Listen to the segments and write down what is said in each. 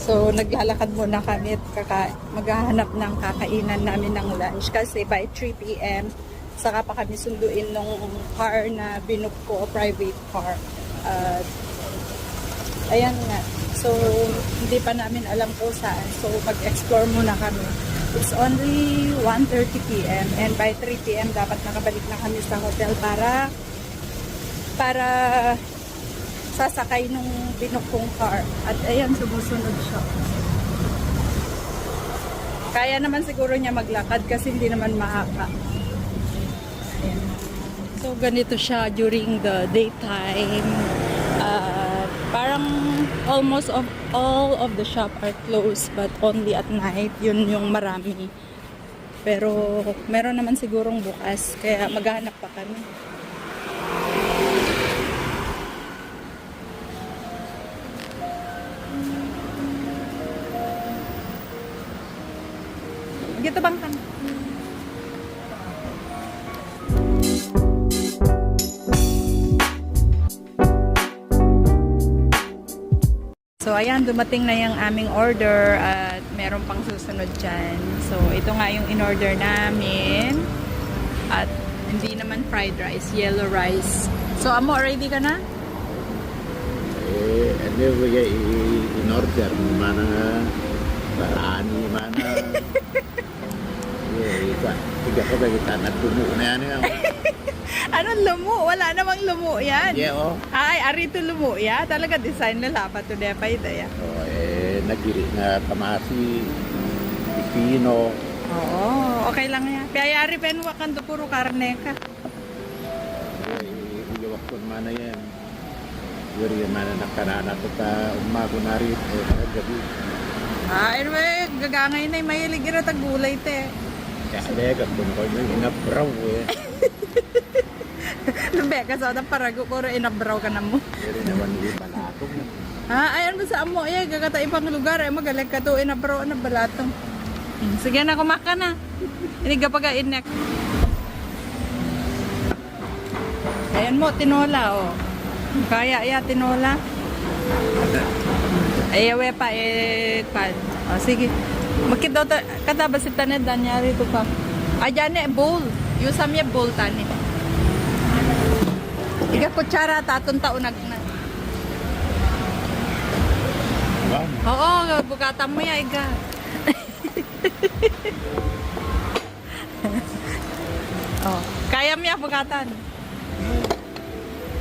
So, naglalakad muna kami at maghahanap ng kakainan namin ng lunch kasi by 3 p.m. saka pa kami sunduin nung car na binook ko, private car. Ayan nga. So, hindi pa namin alam kung saan. So, mag-explore muna kami. It's only 1:30 p.m. and by 3 p.m. dapat nakabalik na kami sa hotel para sasakay nung binook kong car. At ayan, sumusunod siya. Kaya naman siguro niya maglakad kasi hindi naman mahaba. Ayan. So, ganito siya during the daytime. Parang almost all of the shop are closed but only at night. Yun yung marami. Pero meron naman sigurong bukas. Kaya maghanap pa kami. Gito bang kan? So, ayan, dumating na yung aming order at meron pang susunod dyan. So, ito nga yung in-order namin. At hindi naman fried rice, yellow rice. So, amo, ready ka na? Ano yung in-order? Mana parani, mana... Tiga ko ba kita na lumo na yan nga. Anong lumo? Wala namang lumo yan. Yeah, oh. Ay, arito lumo ya. Talaga design nila pa to depay daya. Oh, nagiri na tamasi, pipino. Oo, okay lang yan. Kaya yari penwa kan to puro karne ka. Iyawak ko naman na yan. Yuri yung mana nakanana ko ta umago na rin. Gabi. Anyway, gagangay na yung mahilig na tagulay te. Kaya lega ko yung inabraw eh. Lubeka sa otang parago ko rin inabraw ka na mo. Yuri naman yung balatong. Ayan mo sa amo, gagata ibang lugar, magalag ka to, inabraw na balatong. Sige na, kumaka na. Iniga pa ka inek. Ayan mo, tinola, oh. Kaya, tinola. Ayawe pa, pan. O, sige. Makita katabas si Taned, danyari ito pa. Ayan bowl. Yusam niya bowl, Taned. Iga kutsara, tatong taunag na. Wow. Oo, bukatan mo ya, iga. Oh, kaya mo ya, bukatan.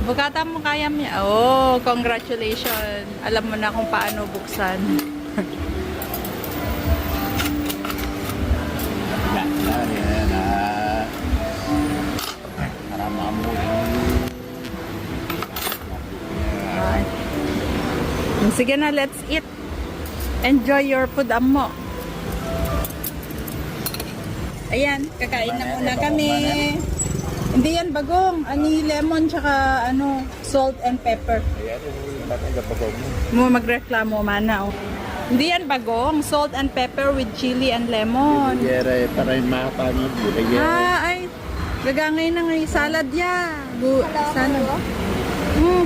Bukatan mo, kaya mo ya. Oh, congratulations. Alam mo na kung paano buksan. Sige na, let's eat. Enjoy your food, amo. Ayan, kakain na muna kami. Hindi yan bagong. Ani lemon tsaka salt and pepper. Ayan, bakit bagong mo? Mo magreklamo mana oh. Hindi yan bagong. Salt and pepper with chili and lemon. Yere, para yung makapanood. Ay. Gagangay na nga. Salad ya. Salad.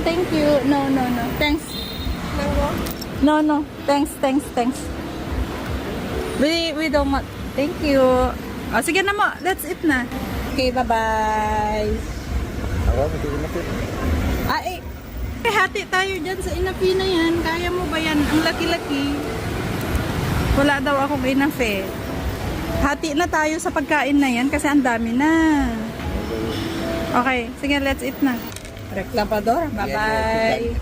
Thank you. No. Thanks. No. Thanks. We don't want. Thank you. Oh, sige na mo. Let's eat na. Okay, bye-bye. Ako, matigil na po. Hati tayo dyan sa inapi na yan. Kaya mo ba yan? Ang laki-laki. Wala daw akong inafe. Hati na tayo sa pagkain na yan kasi ang dami na. Okay, sige, let's eat na. Reklamador, bye-bye.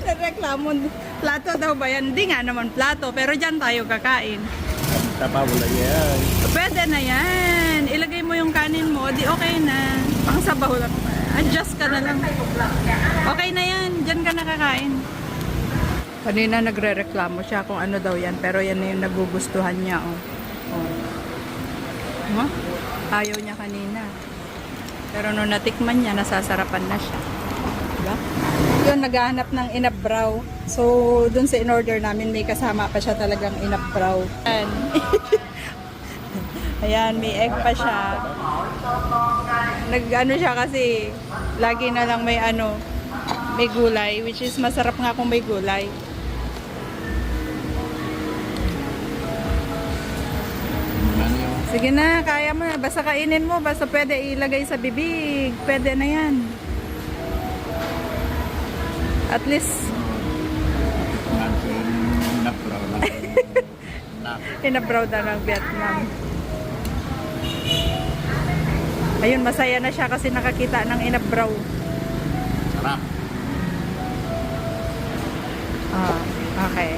Reklamo. Plato daw ba yan? Hindi nga naman plato, pero dyan tayo kakain. Tapa, wala yan. Pwede na yan. Ilagay mo yung kanin mo, di okay na. Pang sabaw lang. Adjust ka na lang. Okay na yan. Diyan ka nakakain. Kanina nagre-reklamo siya kung ano daw yan. Pero yan na yung nagugustuhan niya. Huh? Ayaw niya kanina. Pero nung natikman niya, nasasarapan na siya. Diba? Yun, naghahanap ng inabraw. So, dun sa in-order namin, may kasama pa siya talagang inabraw. Ayan, may egg pa siya. Nag-ano siya kasi, lagi na lang may may gulay, which is masarap nga kung may gulay. Sige na, kaya mo na. Basta kainin mo. Basta pwede ilagay sa bibig. Pwede na yan. At least, Napraw na. inabraw na ng Vietnam. Ayun, masaya na siya kasi nakakita ng inabraw. Sarap. Ah, okay.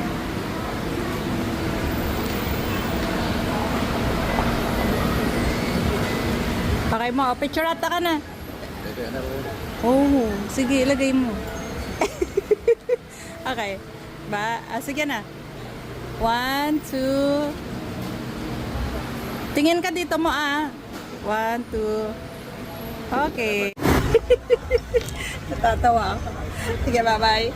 Okay mo, picture ata ka na. Pwede na rin. Oh, sige, ilagay mo. Okay. Sige na. 1, 2. Tingin ka dito mo 1, 2. Okay. Natatawa ako. Sige, bye-bye.